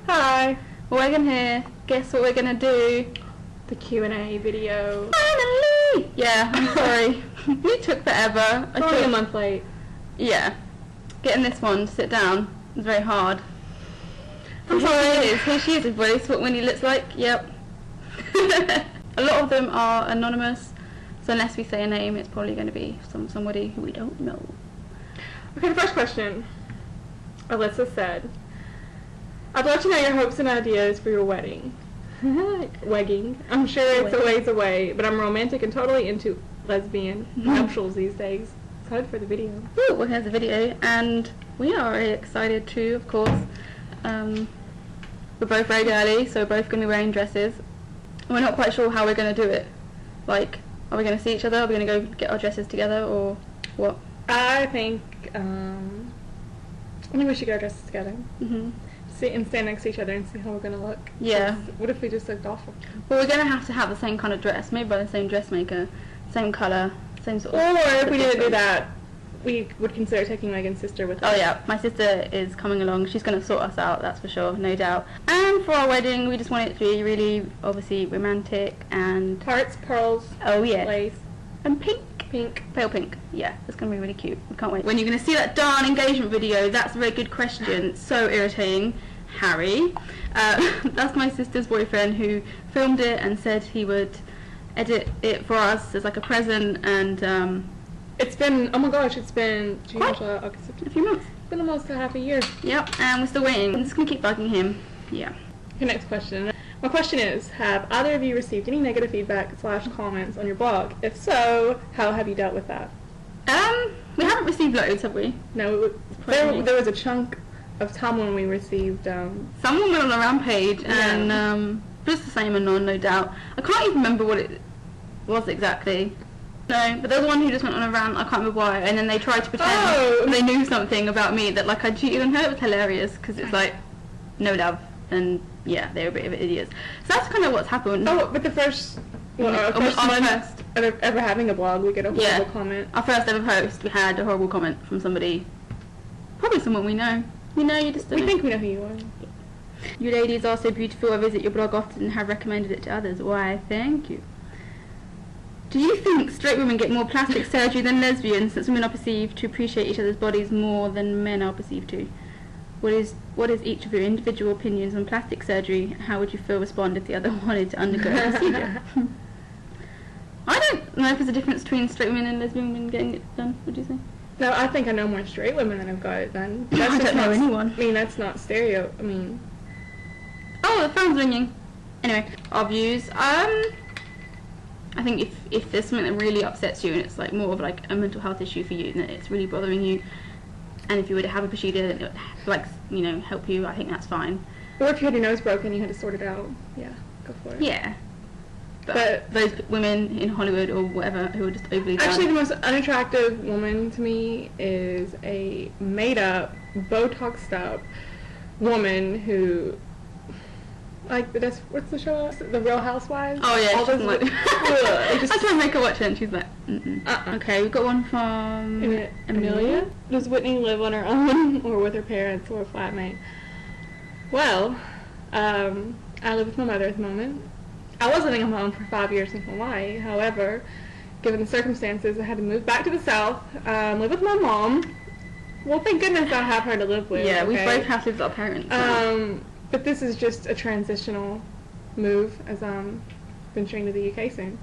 Hi. Wegan here. Guess what we're gonna do? The Q&A video. Finally! Yeah, I'm sorry. It took forever. Only a month late. Yeah. Getting this one to sit down is very hard. I'm sorry. Here she is, everybody. This is what Winnie looks like. Yep. A lot of them are anonymous, so unless we say a name, it's probably going to be somebody who we don't know. Okay, the first question. Alyssa said, I'd love to know your hopes and ideas for your wedding. Wegging. I'm sure it's a ways away, but I'm romantic and totally into lesbian nuptials these days. Excited for the video. Ooh, well, here's the video, and we are very excited too, of course. We're both very girly, so we're both going to be wearing dresses. We're not quite sure how we're going to do it. Like, are we going to see each other? Are we going to go get our dresses together, or what? I think we should get our dresses together. Sit and stand next to each other and see how we're going to look. Yeah. What if we just looked awful? Well, we're going to have the same kind of dress, made by the same dressmaker, same colour, same sort of... Or if we didn't do that, we would consider taking Megan's sister with us. Oh yeah, my sister is coming along. She's going to sort us out, that's for sure, no doubt. And for our wedding, we just want it to be really, obviously, romantic and... Hearts, pearls, oh yeah, lace. And pink. Pink. Pale pink. Yeah, it's going to be really cute. We can't wait. When you're going to see that darn engagement video, that's a very good question. So irritating. Harry. That's my sister's boyfriend who filmed it and said he would edit it for us as like a present, and it's been, oh my gosh, it's been August, a few months. It's been almost a half a year. Yep, and we're still waiting. I'm just going to keep bugging him. Yeah. Okay, next question. My question is, have either of you received any negative feedback / comments on your blog? If so, how have you dealt with that? We haven't received loads, have we? No, there was a chunk of time when we received someone went on a rampage, and just the same anon, no doubt. I can't even remember what it was exactly. No, but there was one who just went on a rant, I can't remember why, and then they tried to pretend they knew something about me, that like I cheated on her. It was hilarious, because it's like, no love, and yeah, they were a bit of idiots. So that's kind of what's happened. Oh, but the first, first month of ever having a blog, we get a horrible comment. Our first ever post, we had a horrible comment from somebody, probably someone we know. You know, you just don't We think we know who you are. You ladies are so beautiful. I visit your blog often and have recommended it to others. Why, thank you. Do you think straight women get more plastic surgery than lesbians, since women are perceived to appreciate each other's bodies more than men are perceived to? What is each of your individual opinions on plastic surgery? How would you feel respond if the other wanted to undergo a procedure? I don't know if there's a difference between straight women and lesbian women getting it done. What do you say? No, I think I know more straight women that have got it done. I don't know anyone. I mean, that's not stereo. I mean... Oh, the phone's ringing. Anyway, our views. I think if there's something that really upsets you and it's like more of like a mental health issue for you, and it's really bothering you, and if you were to have a procedure that would, like, you know, help you, I think that's fine. Or if you had your nose broken, you had to sort it out. Yeah, go for it. Yeah. But those women in Hollywood or whatever who are just overly done. Actually, the most unattractive woman to me is a made-up, Botoxed up woman who, like, what's the show? The Real Housewives? Oh yeah, all those like, I try to make her watch it and she's like, Okay, we've got one from Amelia. Does Whitney live on her own or with her parents or a flatmate? Well, I live with my mother at the moment. I was living on my own for 5 years in Hawaii. However, given the circumstances, I had to move back to the South, live with my mom. Well, thank goodness I have her to live with. Yeah, we both have to live with our parents. But this is just a transitional move, as I'm venturing to the UK soon.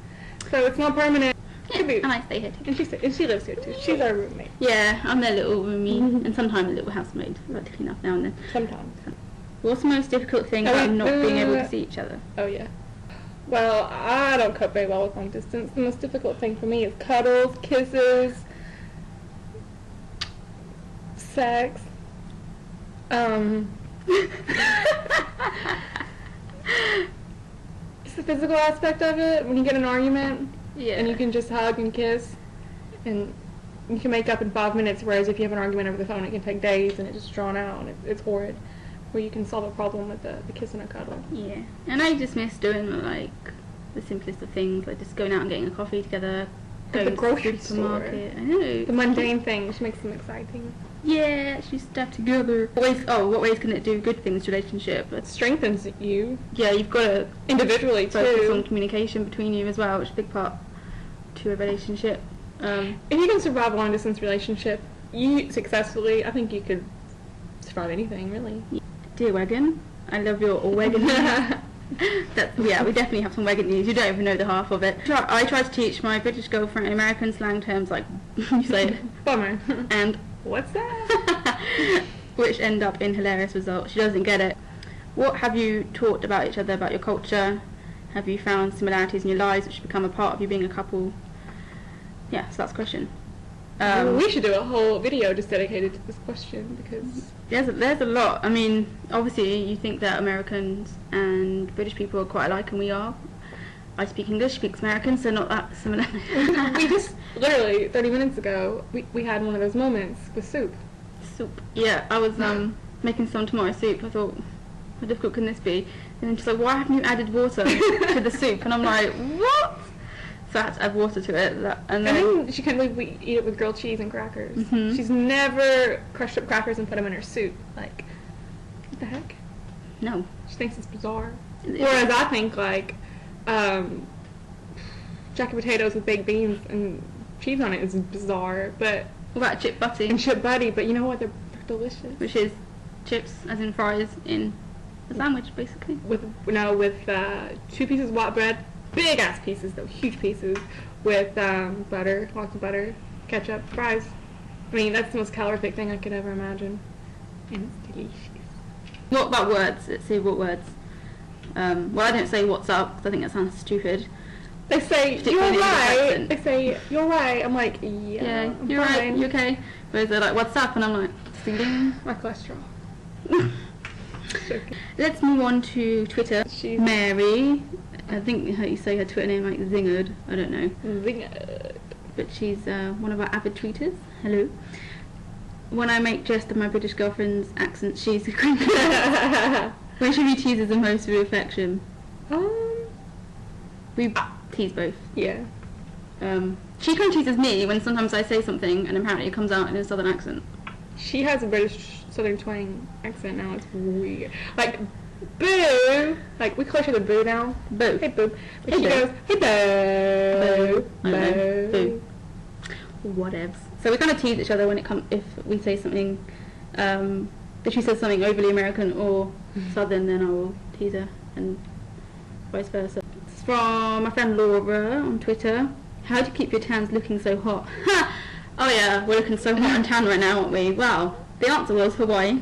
So it's not permanent. Yeah, and I stay here too. And she lives here too. She's our roommate. Yeah, I'm their little roomie, and sometimes a little housemaid. I like to clean up now and then. Sometimes. What's the most difficult thing about not being able to see each other? Oh yeah. Well, I don't cope very well with long distance. The most difficult thing for me is cuddles, kisses, sex. It's the physical aspect of it. When you get in an argument, and you can just hug and kiss, and you can make up in 5 minutes, whereas if you have an argument over the phone, it can take days, and it's just drawn out, and it's horrid. Where you can solve a problem with the kiss and a cuddle. Yeah, and I just miss doing like the simplest of things, like just going out and getting a coffee together, going to the grocery supermarket. I know. The mundane things makes them exciting. yeah, she's stuck together. What ways can it do good things to relationship? It strengthens you. Yeah, you've got to individually focus on too. communication between you as well, which is a big part to a relationship. If you can survive a long distance relationship, you successfully, I think you could survive anything, really. Dear Wegan, I love your Wegan news. Yeah, we definitely have some Wegan news. You don't even know the half of it. I try to teach my British girlfriend American slang terms like you say it. Bummer. And what's that? Which end up in hilarious results. She doesn't get it. What have you talked about each other, about your culture? Have you found similarities in your lives which become a part of you being a couple? Yeah, so that's the question. We should do a whole video just dedicated to this question because there's a lot. I mean, obviously you think that Americans and British people are quite alike, and we are. I speak English, she speaks American, so not that similar. We just, literally 30 minutes ago, we had one of those moments with soup. Soup. Yeah, I was making some tomato soup. I thought, how difficult can this be? And then she's like, why haven't you added water to the soup? And I'm like, what? So I had to add water to it. And then she can't believe we eat it with grilled cheese and crackers. Mm-hmm. She's never crushed up crackers and put them in her soup. Like, what the heck? No. She thinks it's bizarre. Whereas I think, like, jacket potatoes with baked beans and cheese on it is bizarre, but... What about chip butty? And chip butty, but you know what? They're delicious. Which is chips, as in fries, in a sandwich, basically. With 2 pieces of white bread, big ass pieces though, huge pieces, with butter, lots of butter, ketchup, fries. I mean, that's the most calorific thing I could ever imagine. And it's delicious. What about words? Let's see what words. Well, I don't say what's up, because I think that sounds stupid. They say, you're right. They say, you're right. I'm like, yeah, you're fine. right, you okay? Whereas they're like, what's up? And I'm like, feeling my cholesterol. Let's move on to Twitter. She's Mary, I think how you say her Twitter name, like Zingard, I don't know. Zingard. But she's one of our avid tweeters. Hello. When I make jest of my British girlfriend's accent, she's cranky. When she teases the most with affection? We tease both. Yeah. She kind of teases me when sometimes I say something and apparently it comes out in a southern accent. She has a British southern twang accent now. It's weird. Like, boo! Like, we call each other boo now. Boo. Hey, boo. But Hey, she boo. goes, hey, boo. Boo. I know. Boo. Whatevs. So we kind of tease each other when it comes, if we say something, if she says something overly American or southern, then I will tease her, and vice versa. It's from my friend Laura on Twitter. How do you keep your tans looking so hot? Oh yeah, we're looking so hot and tan right now, aren't we? Well, the answer was Hawaii.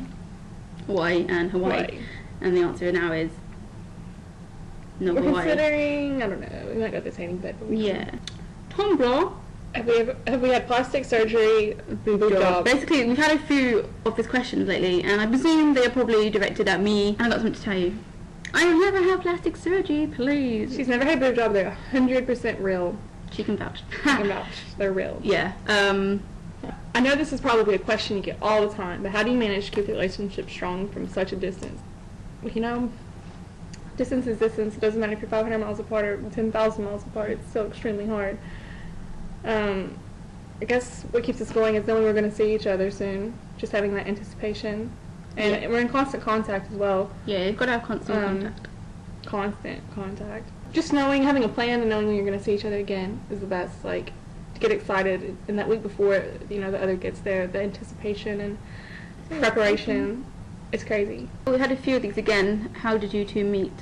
Hawaii and Hawaii. And the answer now is no We're Hawaii. considering, I don't know, we might go to the tanning bed, but we Yeah. Tumblr. Have we had plastic surgery, boob job? Basically, we've had a few of these questions lately, and I presume they are probably directed at me. And I've got something to tell you. I will never have plastic surgery, please. She's never had boob job. They're 100% real. She can vouch. She can vouch. They're real. Yeah. I know this is probably a question you get all the time, but how do you manage to keep the relationship strong from such a distance? You know, distance is distance. It doesn't matter if you're 500 miles apart or 10,000 miles apart. It's still extremely hard. I guess what keeps us going is knowing we're going to see each other soon. Just having that anticipation. And we're in constant contact as well. Yeah, you've got to have constant contact. Constant contact. Just knowing, having a plan and knowing when you're going to see each other again is the best. Like, to get excited in that week before, you know, the other gets there, the anticipation and preparation. It's crazy. We had a few of these again. How did you two meet?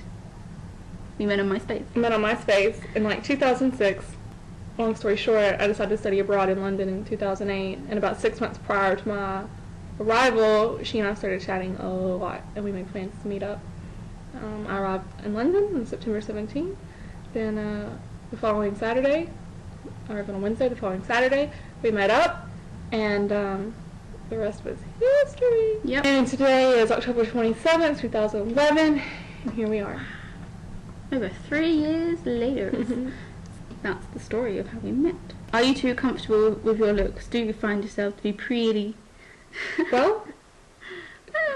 We met on MySpace. I met on MySpace in like 2006. Long story short, I decided to study abroad in London in 2008, and about 6 months prior to my arrival, she and I started chatting a lot, and we made plans to meet up. I arrived in London on September 17th. Then the following Saturday, I arrived on Wednesday, the following Saturday, we met up, and the rest was history. Yep. And today is October 27th, 2011, and here we are. Over 3 years later. That's the story of how we met. Are you two comfortable with your looks? Do you find yourself to be pretty? Well,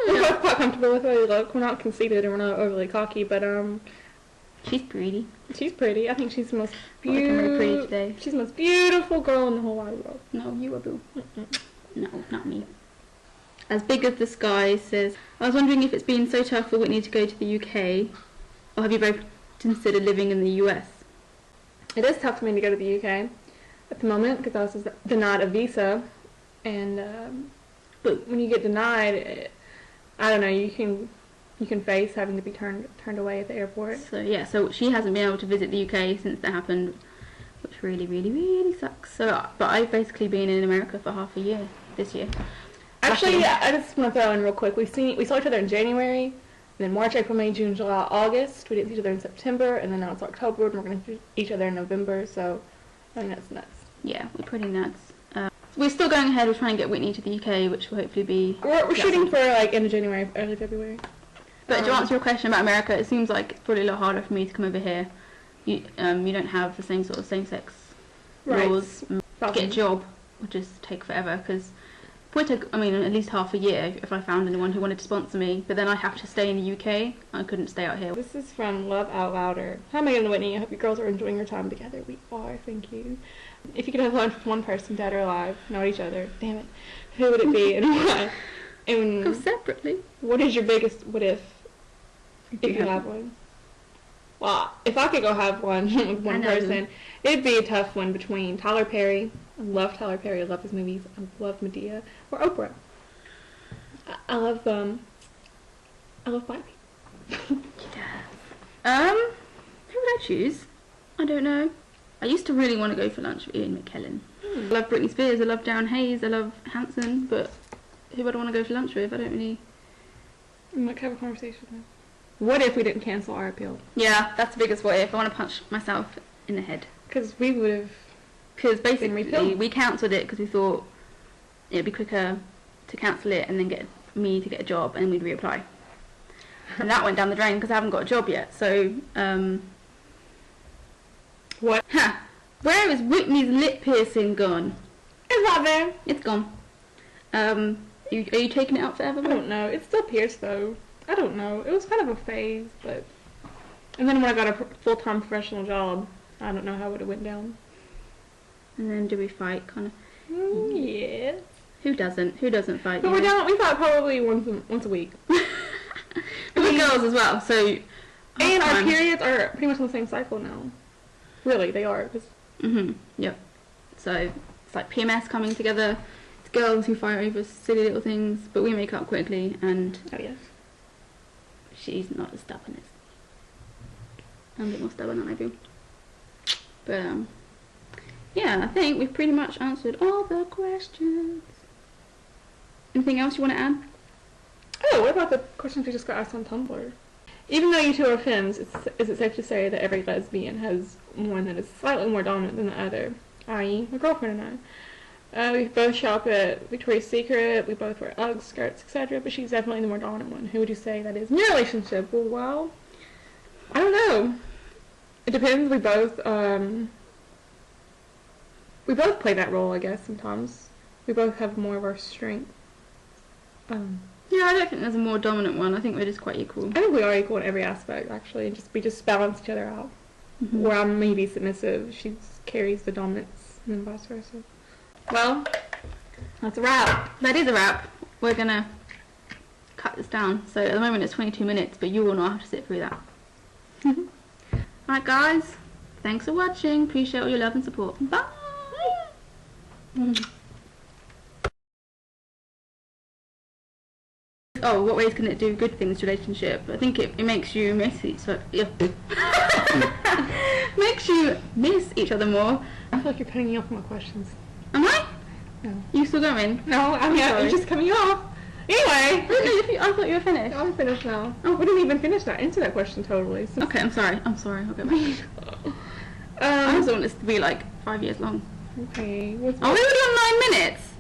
we're both quite comfortable with how we look. We're not conceited and we're not overly cocky, but she's pretty. She's pretty. I think she's the most Looking very pretty today. She's the most beautiful girl in the whole wide world. No, you are boo. No, not me. As Big as the Sky says, I was wondering if it's been so tough for Whitney to go to the UK, or have you both considered living in the US? It is tough for me to go to the UK at the moment because I was denied a visa, and but when you get denied, I don't know, you can face having to be turned away at the airport. So yeah, so she hasn't been able to visit the UK since that happened, which really, really, really sucks. So, but I've basically been in America for half a year this year. Actually, yeah, I just want to throw in real quick. We saw each other in January, and then March, April, May, June, July, August. We didn't see each other in September, and then now it's October, and we're going to see each other in November. So I think that's nuts. Yeah, we're pretty nuts. We're still going ahead with trying to get Whitney to the UK, which will hopefully be... We're shooting for like end of January, early February. But to answer your question about America, it seems like it's probably a lot harder for me to come over here. You don't have the same sort of same-sex laws. To get a job would just take forever, because it would take, at least half a year if I found anyone who wanted to sponsor me. But then I have to stay in the UK. I couldn't stay out here. This is from Love Out Louder. Hi Megan and Whitney, I hope you girls are enjoying your time together. We are, thank you. If you could have lunch with one person, dead or alive, not each other, damn it, who would it be and why? And go separately. What is your biggest what if you have one? Well, if I could go have one with one person, it'd be a tough one between Tyler Perry. I love Tyler Perry. I love his movies. I love Medea. Or Oprah. I love black people. Yeah. Who would I choose? I don't know. I used to really want to go for lunch with Ian McKellen. I love Britney Spears. I love Darren Hayes. I love Hanson. But who would I want to go for lunch with? I don't really... We might have a conversation with him. What if we didn't cancel our appeal? Yeah, that's the biggest what if. I want to punch myself in the head. Because we would have... Because basically we cancelled it because we thought it'd be quicker to cancel it and then get me to get a job and we'd reapply. And that went down the drain because I haven't got a job yet. So, What? Ha! Where is Whitney's lip piercing gone? It's not there. It's gone. Are you taking it out forever? I don't know. It's still pierced though. I don't know. It was kind of a phase, but... And then when I got a full-time professional job, I don't know how it would have went down. And then do we fight, kind of? Yes. Who doesn't? Who doesn't fight? But we fight probably once a week. But we're girls as well, so... And our periods are pretty much on the same cycle now. Really, they are. Yep. So, it's like PMS coming together. It's girls who fight over silly little things, but we make up quickly, and... Oh, yes. She's not as stubborn as... I'm a bit more stubborn than I do. But, yeah, I think we've pretty much answered all the questions. Anything else you want to add? Oh, what about the questions we just got asked on Tumblr? Even though you two are femmes, is it safe to say that every lesbian has one that is slightly more dominant than the other? I.e., my girlfriend and I. We both shop at Victoria's Secret, we both wear Uggs, skirts, etc., but she's definitely the more dominant one. Who would you say that is in your relationship? Well, I don't know. It depends. We both play that role, I guess, sometimes. We both have more of our strength. Yeah, I don't think there's a more dominant one. I think we're just quite equal. I think we are equal in every aspect, actually. We just balance each other out. Where I'm maybe submissive, she carries the dominance, and then vice versa. Well, that's a wrap. That is a wrap. We're gonna cut this down. So at the moment it's 22 minutes, but you will not have to sit through that. Alright guys, thanks for watching. Appreciate all your love and support. Bye! Oh, what ways can it do good things to relationship? I think it makes you miss each other. Makes you miss each other more. I feel like you're cutting me off my questions. Am I? No. You still going? No, you're just cutting me off. Anyway! I thought you were finished. I'm finished now. Oh, we didn't even finish that. Answer that question totally. So. Okay, I'm sorry. I'll go back. I also want this to be like 5 years long. Okay. We were doing 9 minutes.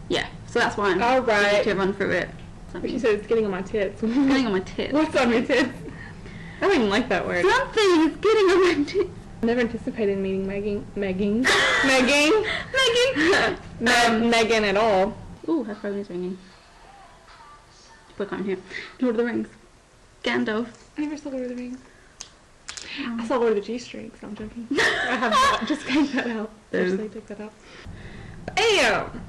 Yeah, so that's why I'm Alright. to run through it. But she said it's getting on my tits. Getting on my tits. What's on your tits? I don't even like that word. Something is getting on my tits. I never anticipated meeting Megan at all. Ooh, her phone is ringing. We're coming here. Lord of the Rings. Gandalf. I never saw Lord of the Rings. I saw Lord of the G-Strings. I'm joking. I have not. Just take that out. Seriously, take that out. Bam!